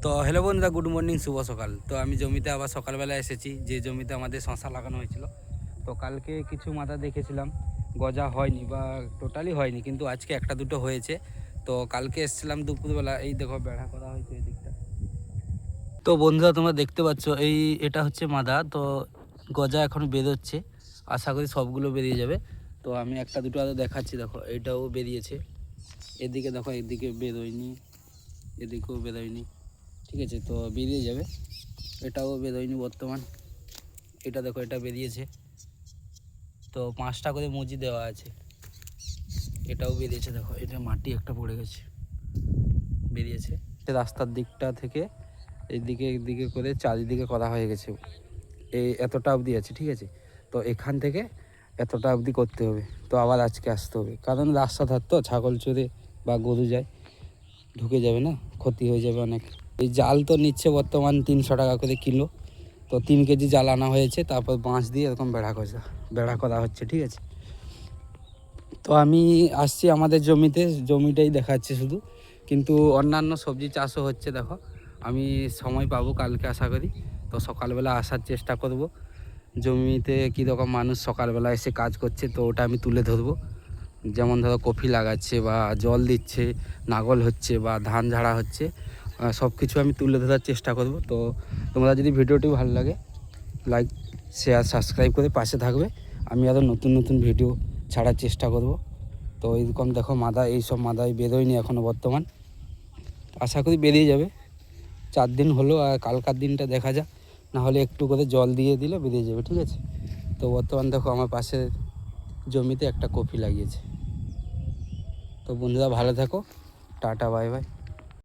তো হ্যালো বন্ধুরা, good morning, শুভ সকাল। তো আমি জমিতে আবার সকালবেলা এসেছি, যে জমিতে আমাদের শশা লাগানো হয়েছিল। তো কালকে কিছু মাথা দেখেছিলাম, গজা হয়নি বা টোটালি হয়নি, কিন্তু আজকে একটা দুটো হয়েছে। তো কালকে এসেছিলাম দুপুরবেলা, এই দেখো বেড়া করা হয়েছে এই দিকটা। তো বন্ধুরা তোমরা দেখতে পাচ্ছ, এটা হচ্ছে মাদা। তো গজা এখন বেরোচ্ছে, আশা করি সবগুলো বেরিয়ে যাবে। তো আমি একটা দুটো আরও দেখাচ্ছি, দেখো এইটাও বেরিয়েছে। এদিকে দেখো, এদিকে বেরোয়নি, এদিকেও বেরোয়নি, ঠিক আছে। তো বেরিয়ে যাবে, এটাও বেরোয়নি বর্তমান। এটা দেখো, এটা বেরিয়েছে। তো 5টা করে মজি দেওয়া আছে, এটাও বেরিয়েছে। দেখো এটা মাটি একটা পড়ে গেছে, বেরিয়েছে। রাস্তার দিকটা থেকে এদিকে করে চারিদিকে করা হয়ে গেছে, এই এতটা অবধি আছে, ঠিক আছে। তো এখান থেকে এতটা অবধি করতে হবে। তো আবার আজকে আসতে হবে, কারণ রাস্তা ধার তো ছাগল চড়ে বা গরু যায়, ঢুকে যাবে না, ক্ষতি হয়ে যাবে অনেক। এই জাল তো নিচ্ছে বর্তমান 300 টাকা করে কিলো। তো 3 কেজি জাল আনা হয়েছে, তারপর বাঁশ দিয়ে এরকম বেড়া করা হচ্ছে, ঠিক আছে। তো আমি আসছি আমাদের জমিটাই দেখাচ্ছে শুধু, কিন্তু অন্যান্য সবজি চাষও হচ্ছে। দেখো আমি সময় পাবো কালকে আশা করি, তো সকালবেলা আসার চেষ্টা করব। জমিতে কীরকম মানুষ সকালবেলা এসে কাজ করছে, তো ওটা আমি তুলে ধরবো। যেমন ধরো কফি লাগাচ্ছে বা জল দিচ্ছে, নাগল হচ্ছে বা ধান ঝাড়া হচ্ছে, সব কিছু আমি তুলে ধরার চেষ্টা করব। তো তোমরা যদি ভিডিওটি ভালো লাগে, লাইক, শেয়ার, সাবস্ক্রাইব করে পাশে থাকবে। আমি আরও নতুন নতুন ভিডিও ছাড়ার চেষ্টা করব। তো এইরকম দেখো মাদা, এইসব মাদায় বেরোয়নি এখনও বর্তমান, আশা করি বেরিয়ে যাবে। 4 দিন হলো, আর কালকার দিনটা দেখা যাক, নাহলে একটু করে জল দিয়ে দিলে বেরিয়ে যাবে, ঠিক আছে। তো বর্তমান দেখো আমার পাশে জমিতে একটা কপি লাগিয়েছে। তো বন্ধুরা ভালো থাকো, টাটা, বাই বাই।